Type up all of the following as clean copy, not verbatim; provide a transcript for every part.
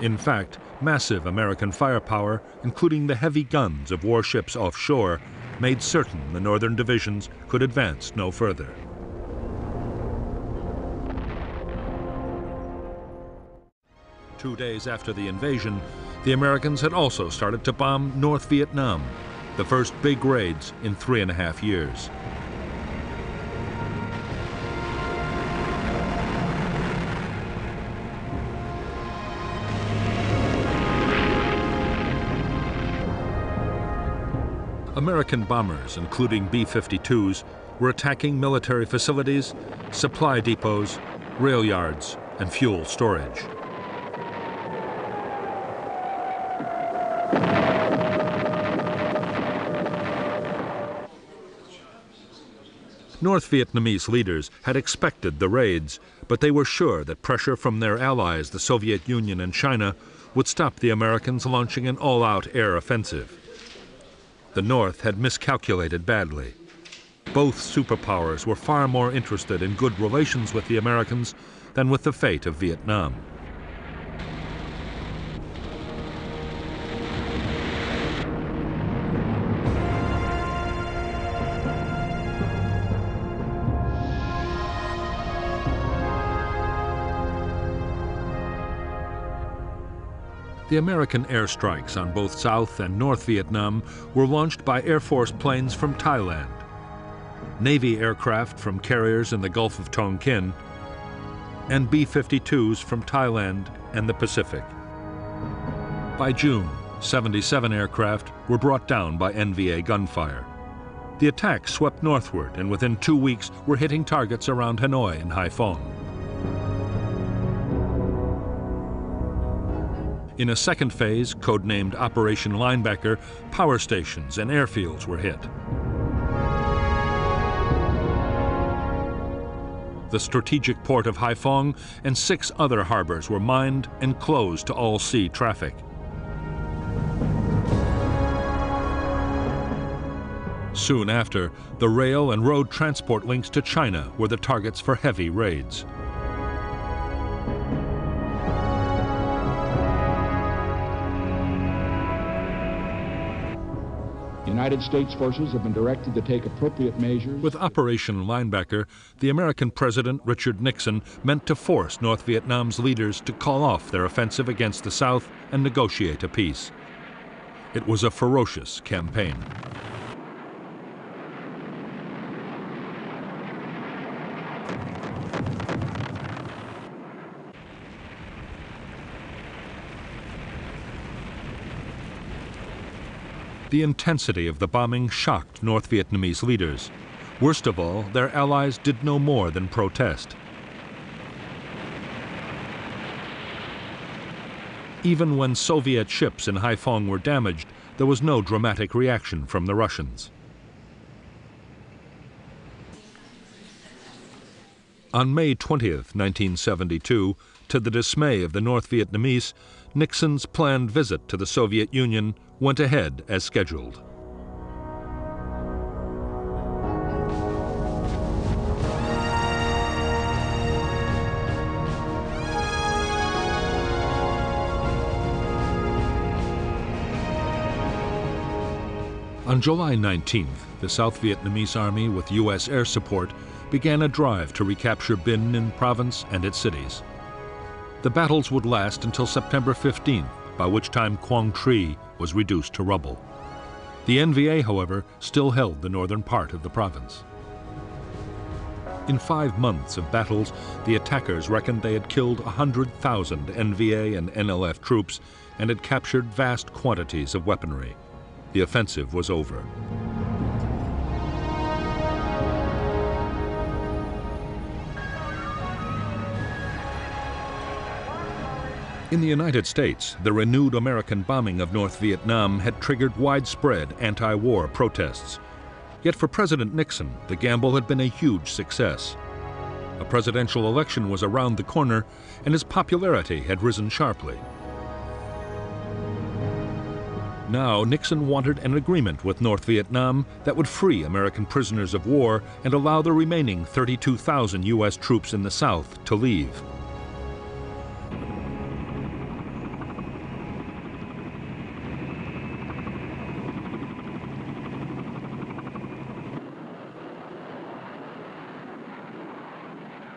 In fact, massive American firepower, including the heavy guns of warships offshore, made certain the northern divisions could advance no further. Two days after the invasion, the Americans had also started to bomb North Vietnam, the first big raids in 3.5 years. American bombers, including B-52s, were attacking military facilities, supply depots, rail yards, and fuel storage. North Vietnamese leaders had expected the raids, but they were sure that pressure from their allies, the Soviet Union and China, would stop the Americans launching an all-out air offensive. The North had miscalculated badly. Both superpowers were far more interested in good relations with the Americans than with the fate of Vietnam. The American airstrikes on both South and North Vietnam were launched by Air Force planes from Thailand, Navy aircraft from carriers in the Gulf of Tonkin, and B-52s from Thailand and the Pacific. By June, 77 aircraft were brought down by NVA gunfire. The attacks swept northward and within 2 weeks were hitting targets around Hanoi and Haiphong. In a second phase, codenamed Operation Linebacker, power stations and airfields were hit. The strategic port of Haiphong and 6 other harbors were mined and closed to all sea traffic. Soon after, the rail and road transport links to China were the targets for heavy raids. United States forces have been directed to take appropriate measures. With Operation Linebacker, the American President Richard Nixon meant to force North Vietnam's leaders to call off their offensive against the South and negotiate a peace. It was a ferocious campaign. The intensity of the bombing shocked North Vietnamese leaders. Worst of all, their allies did no more than protest. Even when Soviet ships in Haiphong were damaged, there was no dramatic reaction from the Russians. On May 20th, 1972, to the dismay of the North Vietnamese, Nixon's planned visit to the Soviet Union went ahead as scheduled. On July 19th, the South Vietnamese Army, with U.S. air support, began a drive to recapture Binh Ninh province and its cities. The battles would last until September 15th, by which time Quang Tri was reduced to rubble. The NVA, however, still held the northern part of the province. In 5 months of battles, the attackers reckoned they had killed 100,000 NVA and NLF troops and had captured vast quantities of weaponry. The offensive was over. In the United States, the renewed American bombing of North Vietnam had triggered widespread anti-war protests. Yet for President Nixon, the gamble had been a huge success. A presidential election was around the corner, and his popularity had risen sharply. Now, Nixon wanted an agreement with North Vietnam that would free American prisoners of war and allow the remaining 32,000 U.S. troops in the South to leave.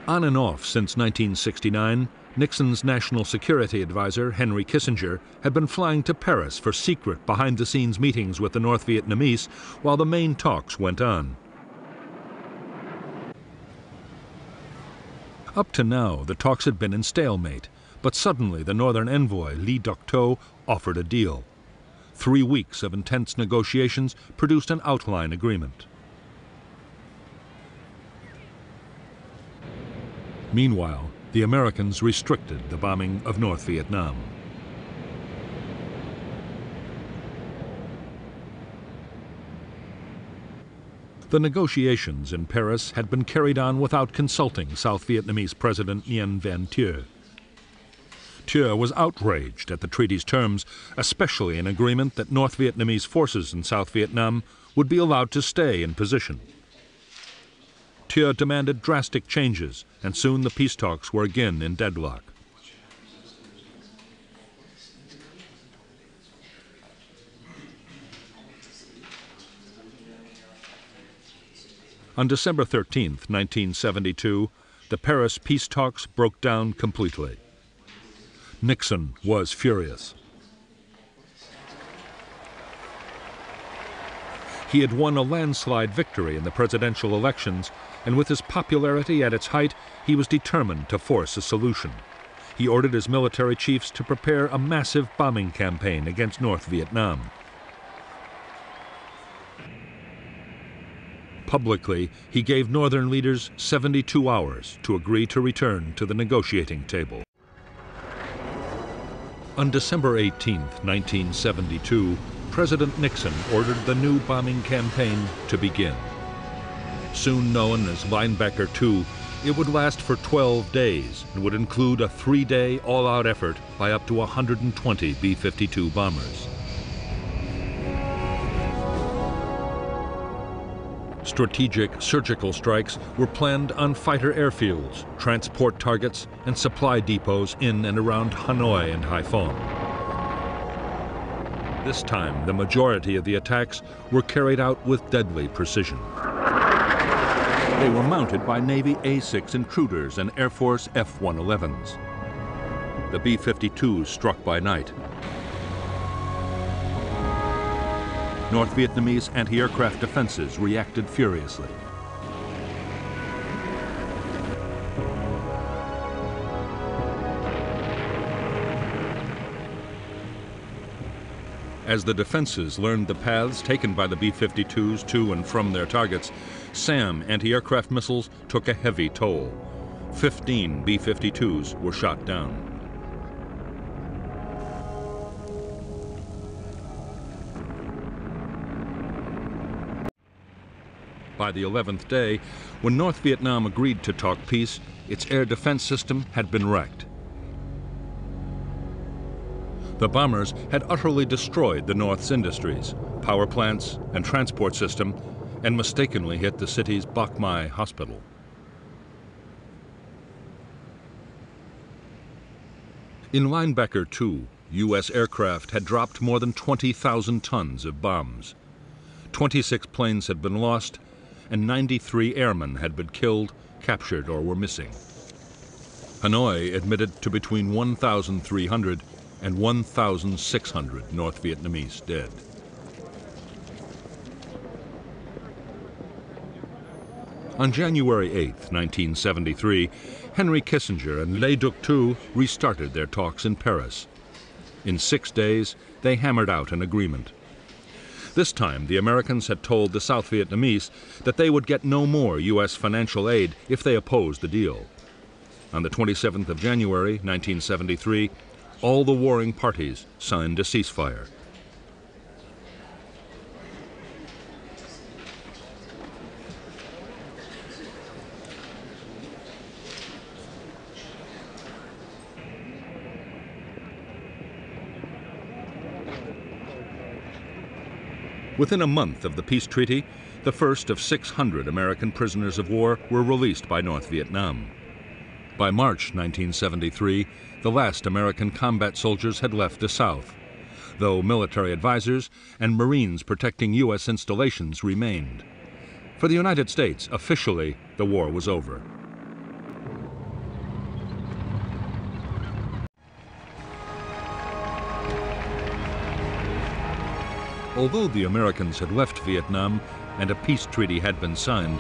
On and off since 1969, Nixon's national security advisor, Henry Kissinger, had been flying to Paris for secret behind-the-scenes meetings with the North Vietnamese while the main talks went on. Up to now, the talks had been in stalemate, but suddenly the northern envoy, Lee Duc-Tho, offered a deal. 3 weeks of intense negotiations produced an outline agreement. Meanwhile, the Americans restricted the bombing of North Vietnam. The negotiations in Paris had been carried on without consulting South Vietnamese President Nguyen Van Thieu. Thieu was outraged at the treaty's terms, especially an agreement that North Vietnamese forces in South Vietnam would be allowed to stay in position. Thieu demanded drastic changes, and soon the peace talks were again in deadlock. On December 13, 1972, the Paris peace talks broke down completely. Nixon was furious. He had won a landslide victory in the presidential elections, and with his popularity at its height, he was determined to force a solution. He ordered his military chiefs to prepare a massive bombing campaign against North Vietnam. Publicly, he gave Northern leaders 72 hours to agree to return to the negotiating table. On December 18, 1972, President Nixon ordered the new bombing campaign to begin. Soon known as Linebacker II, it would last for 12 days and would include a 3-day all-out effort by up to 120 B-52 bombers. Strategic surgical strikes were planned on fighter airfields, transport targets, and supply depots in and around Hanoi and Haiphong. This time, the majority of the attacks were carried out with deadly precision. They were mounted by Navy A-6 intruders and Air Force F-111s. The B-52s struck by night. North Vietnamese anti-aircraft defenses reacted furiously. As the defenses learned the paths taken by the B-52s to and from their targets, SAM anti-aircraft missiles took a heavy toll. 15 B-52s were shot down. By the 11th day, when North Vietnam agreed to talk peace, its air defense system had been wrecked. The bombers had utterly destroyed the North's industries, power plants, and transport system, and mistakenly hit the city's Bach Mai hospital. In Linebacker II, U.S. aircraft had dropped more than 20,000 tons of bombs. 26 planes had been lost, and 93 airmen had been killed, captured, or were missing. Hanoi admitted to between 1,300 and 1,600 North Vietnamese dead. On January 8, 1973, Henry Kissinger and Lee Duc-Tho restarted their talks in Paris. In 6 days, they hammered out an agreement. This time, the Americans had told the South Vietnamese that they would get no more U.S. financial aid if they opposed the deal. On the 27th of January, 1973, all the warring parties signed a ceasefire. Within a month of the peace treaty, the first of 600 American prisoners of war were released by North Vietnam. By March 1973, the last American combat soldiers had left the South, though military advisors and Marines protecting U.S. installations remained. For the United States, officially, the war was over. Although the Americans had left Vietnam and a peace treaty had been signed,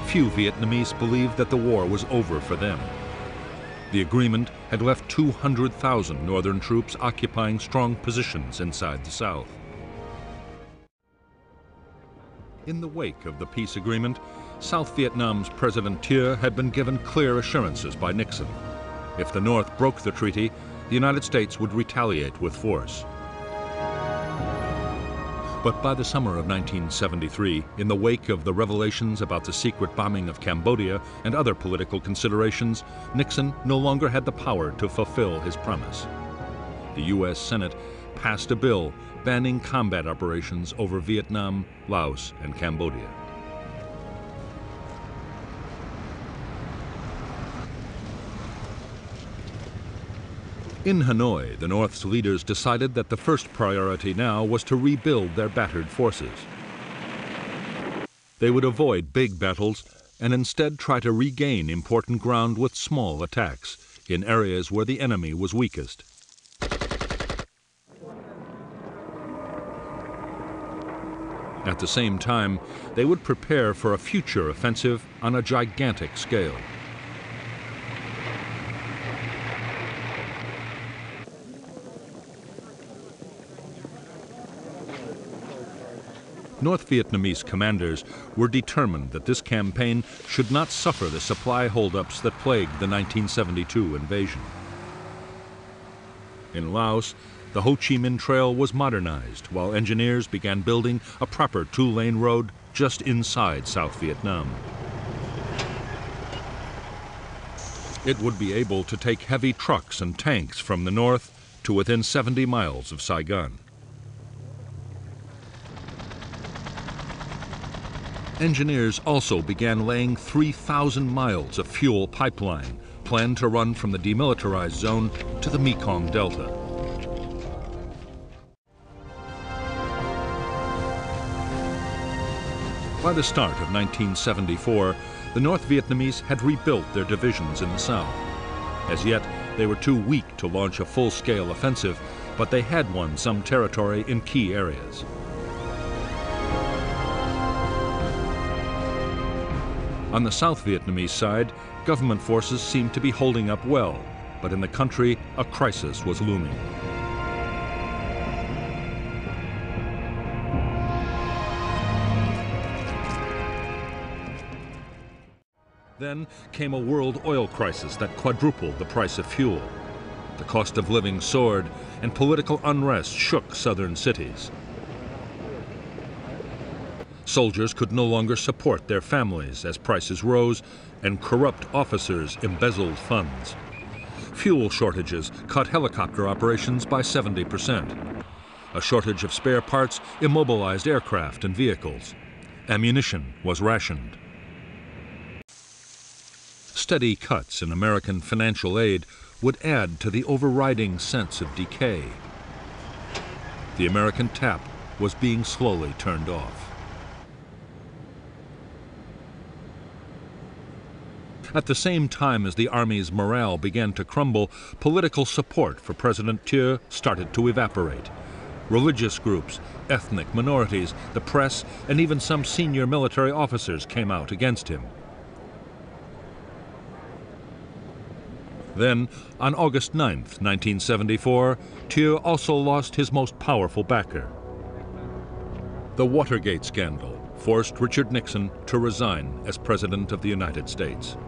few Vietnamese believed that the war was over for them. The agreement had left 200,000 northern troops occupying strong positions inside the South. In the wake of the peace agreement, South Vietnam's President Thieu had been given clear assurances by Nixon. If the North broke the treaty, the United States would retaliate with force. But by the summer of 1973, in the wake of the revelations about the secret bombing of Cambodia and other political considerations, Nixon no longer had the power to fulfill his promise. The U.S. Senate passed a bill banning combat operations over Vietnam, Laos, and Cambodia. In Hanoi, the North's leaders decided that the first priority now was to rebuild their battered forces. They would avoid big battles and instead try to regain important ground with small attacks in areas where the enemy was weakest. At the same time, they would prepare for a future offensive on a gigantic scale. North Vietnamese commanders were determined that this campaign should not suffer the supply holdups that plagued the 1972 invasion. In Laos, the Ho Chi Minh Trail was modernized while engineers began building a proper two-lane road just inside South Vietnam. It would be able to take heavy trucks and tanks from the north to within 70 miles of Saigon. Engineers also began laying 3,000 miles of fuel pipeline planned to run from the demilitarized zone to the Mekong Delta. By the start of 1974, the North Vietnamese had rebuilt their divisions in the south. As yet, they were too weak to launch a full-scale offensive, but they had won some territory in key areas. On the South Vietnamese side, government forces seemed to be holding up well, but in the country, a crisis was looming. Then came a world oil crisis that quadrupled the price of fuel. The cost of living soared, and political unrest shook southern cities. Soldiers could no longer support their families as prices rose, and corrupt officers embezzled funds. Fuel shortages cut helicopter operations by 70%. A shortage of spare parts immobilized aircraft and vehicles. Ammunition was rationed. Steady cuts in American financial aid would add to the overriding sense of decay. The American tap was being slowly turned off. At the same time as the Army's morale began to crumble, political support for President Thieu started to evaporate. Religious groups, ethnic minorities, the press, and even some senior military officers came out against him. Then, on August 9, 1974, Thieu also lost his most powerful backer. The Watergate scandal forced Richard Nixon to resign as President of the United States.